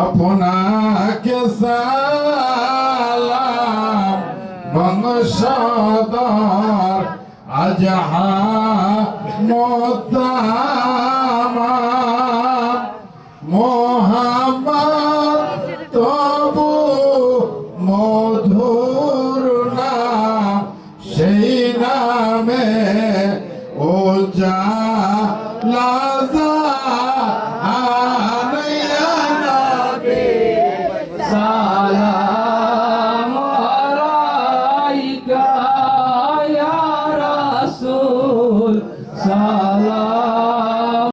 আপনাকে সালাম বংশধর আজহা মোদ্দামা মোহাম্মদ তবু মধুর নাম সেই নামে ও যা লাজা সালাম আলাইকা ইয়া রাসূল